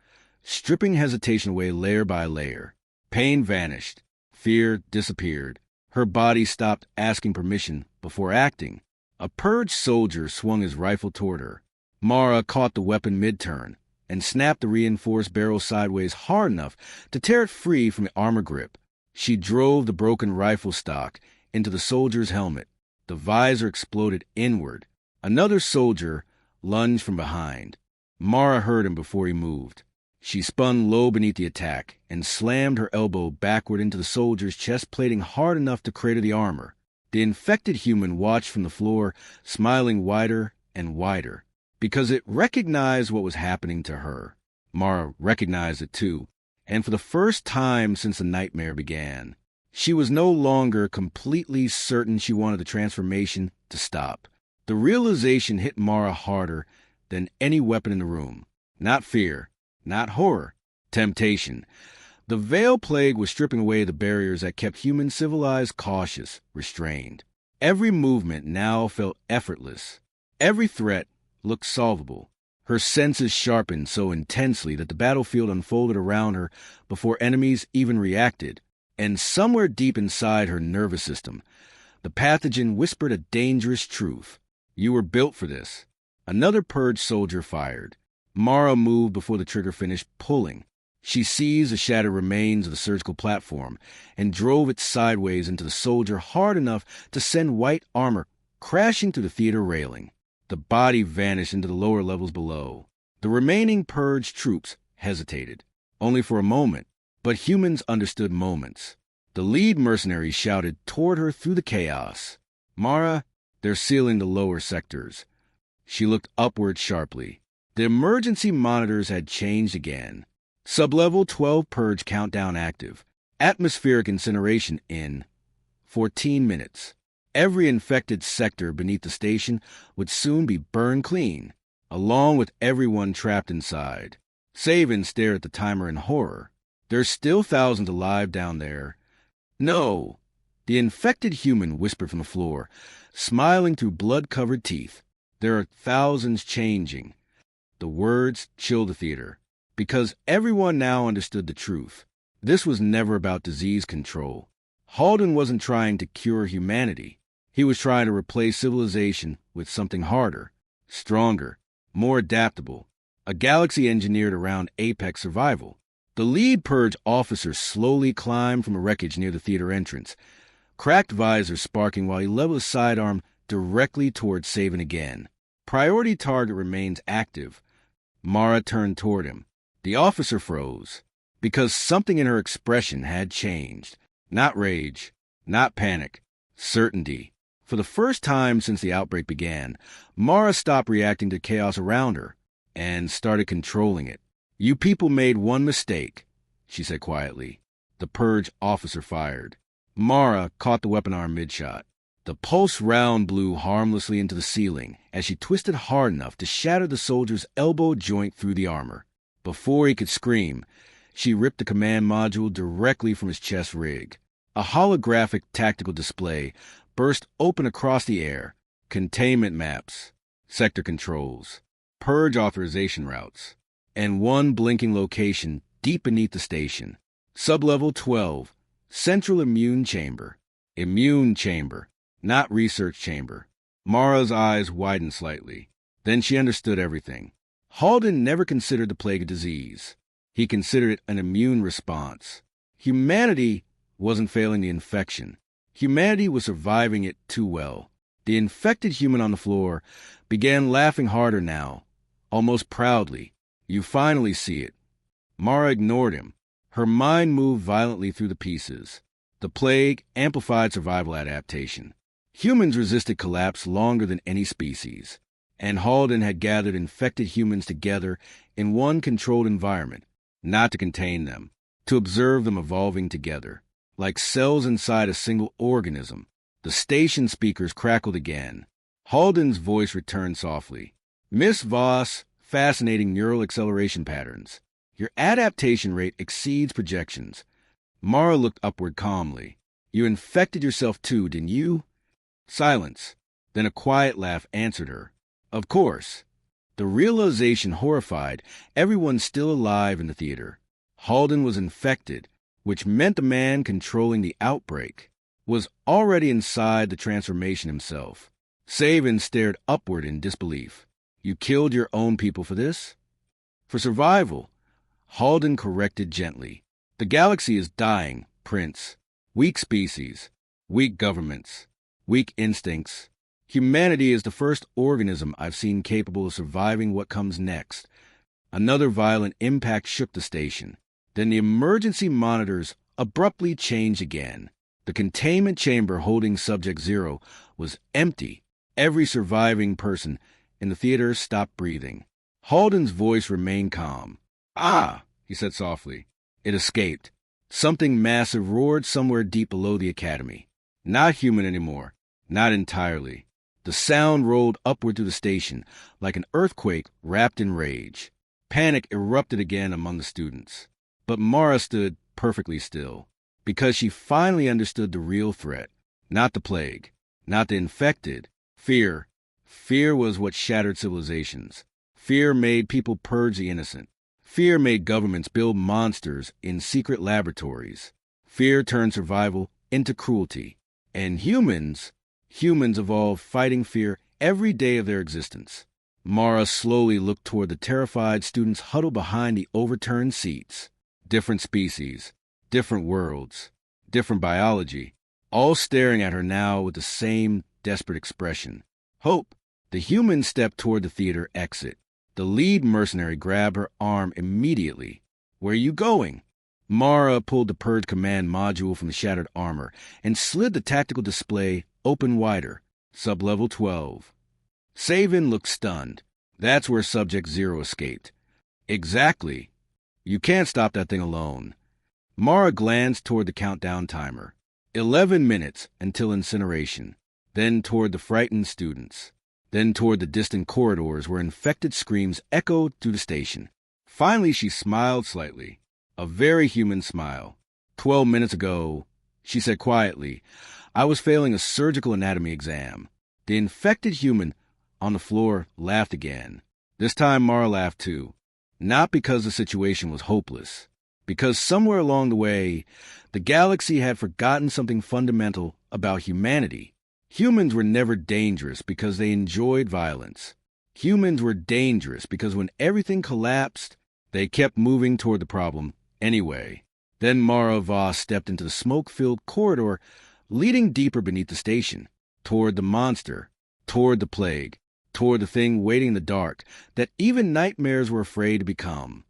stripping hesitation away layer by layer. Pain vanished. Fear disappeared. Her body stopped asking permission before acting. A purge soldier swung his rifle toward her. Mara caught the weapon mid-turn and snapped the reinforced barrel sideways hard enough to tear it free from the armor grip. She drove the broken rifle stock into the soldier's helmet. The visor exploded inward. Another soldier lunged from behind. Mara heard him before he moved. She spun low beneath the attack and slammed her elbow backward into the soldier's chest plating hard enough to crater the armor. The infected human watched from the floor, smiling wider and wider, because it recognized what was happening to her. Mara recognized it too, and for the first time since the nightmare began. She was no longer completely certain she wanted the transformation to stop. The realization hit Mara harder than any weapon in the room. Not fear, not horror, temptation. The veil plague was stripping away the barriers that kept humans civilized, cautious, restrained. Every movement now felt effortless. Every threat looked solvable. Her senses sharpened so intensely that the battlefield unfolded around her before enemies even reacted. And somewhere deep inside her nervous system, the pathogen whispered a dangerous truth. You were built for this. Another purge soldier fired. Mara moved before the trigger finished pulling. She seized the shattered remains of the surgical platform and drove it sideways into the soldier hard enough to send white armor crashing through the theater railing. The body vanished into the lower levels below. The remaining purge troops hesitated, only for a moment, but humans understood moments. The lead mercenary shouted toward her through the chaos. Mara, they're sealing the lower sectors. She looked upward sharply. The emergency monitors had changed again. Sublevel 12 purge countdown active. Atmospheric incineration in 14 minutes. Every infected sector beneath the station would soon be burned clean, along with everyone trapped inside. Saevin stared at the timer in horror. There's still thousands alive down there. No, The infected human whispered from the floor, smiling through blood-covered teeth. "There are thousands changing." The words chilled the theater, because everyone now understood the truth. This was never about disease control. Halden wasn't trying to cure humanity. He was trying to replace civilization with something harder, stronger, more adaptable, a galaxy engineered around apex survival. The lead purge officer slowly climbed from a wreckage near the theater entrance, cracked visor sparking while he leveled his sidearm directly toward Saevin again. Priority target remains active. Mara turned toward him. The officer froze, because something in her expression had changed. Not rage, not panic, certainty. For the first time since the outbreak began, Mara stopped reacting to chaos around her and started controlling it. "You people made one mistake," she said quietly. The purge officer fired. Mara caught the weapon arm mid-shot. The pulse round blew harmlessly into the ceiling as she twisted hard enough to shatter the soldier's elbow joint through the armor. Before he could scream, she ripped the command module directly from his chest rig. A holographic tactical display burst open across the air. Containment maps, sector controls, purge authorization routes, and one blinking location deep beneath the station. Sublevel 12, Central Immune Chamber. Immune Chamber, not Research Chamber. Mara's eyes widened slightly. Then she understood everything. Halden never considered the plague a disease. He considered it an immune response. Humanity wasn't failing the infection. Humanity was surviving it too well. The infected human on the floor began laughing harder now, almost proudly. "You finally see it." Mara ignored him. Her mind moved violently through the pieces. The plague amplified survival adaptation. Humans resisted collapse longer than any species, and Halden had gathered infected humans together in one controlled environment, not to contain them, to observe them evolving together. Like cells inside a single organism. The station speakers crackled again. Halden's voice returned softly. "Miss Voss, fascinating neural acceleration patterns. Your adaptation rate exceeds projections." Mara looked upward calmly. "You infected yourself too, didn't you?" Silence. Then a quiet laugh answered her. "Of course." The realization horrified everyone still alive in the theater. Halden was infected, which meant the man controlling the outbreak was already inside the transformation himself. Saevin stared upward in disbelief. "You killed your own people for this?" "For survival," Halden corrected gently. "The galaxy is dying, Prince. Weak species, weak governments, weak instincts. Humanity is the first organism I've seen capable of surviving what comes next." Another violent impact shook the station. Then the emergency monitors abruptly changed again. The containment chamber holding Subject Zero was empty. Every surviving person in the theater stopped breathing. Halden's voice remained calm. "Ah," he said softly. It escaped. Something massive roared somewhere deep below the academy. Not human anymore. Not entirely. The sound rolled upward through the station like an earthquake wrapped in rage. Panic erupted again among the students. But Mara stood perfectly still, because she finally understood the real threat. Not the plague, not the infected. Fear. Fear was what shattered civilizations. Fear made people purge the innocent. Fear made governments build monsters in secret laboratories. Fear turned survival into cruelty. And humans evolved fighting fear every day of their existence. Mara slowly looked toward the terrified students huddled behind the overturned seats. Different species, different worlds, different biology, all staring at her now with the same desperate expression. "Hope." The human stepped toward the theater exit. The lead mercenary grabbed her arm immediately. "Where are you going?" Mara pulled the purge command module from the shattered armor and slid the tactical display open wider. Sublevel 12. Saevin looked stunned. "That's where Subject Zero escaped." "Exactly. You can't stop that thing alone." Mara glanced toward the countdown timer. 11 minutes until incineration. Then toward the frightened students. Then toward the distant corridors where infected screams echoed through the station. Finally, she smiled slightly. A very human smile. 12 minutes ago, she said quietly. I was failing a surgical anatomy exam. The infected human on the floor laughed again. This time Mara laughed too. Not because the situation was hopeless. Because somewhere along the way, the galaxy had forgotten something fundamental about humanity. Humans were never dangerous because they enjoyed violence. Humans were dangerous because when everything collapsed, they kept moving toward the problem anyway. Then Mara Voss stepped into the smoke-filled corridor leading deeper beneath the station, toward the monster, toward the plague, toward the thing waiting in the dark that even nightmares were afraid to become.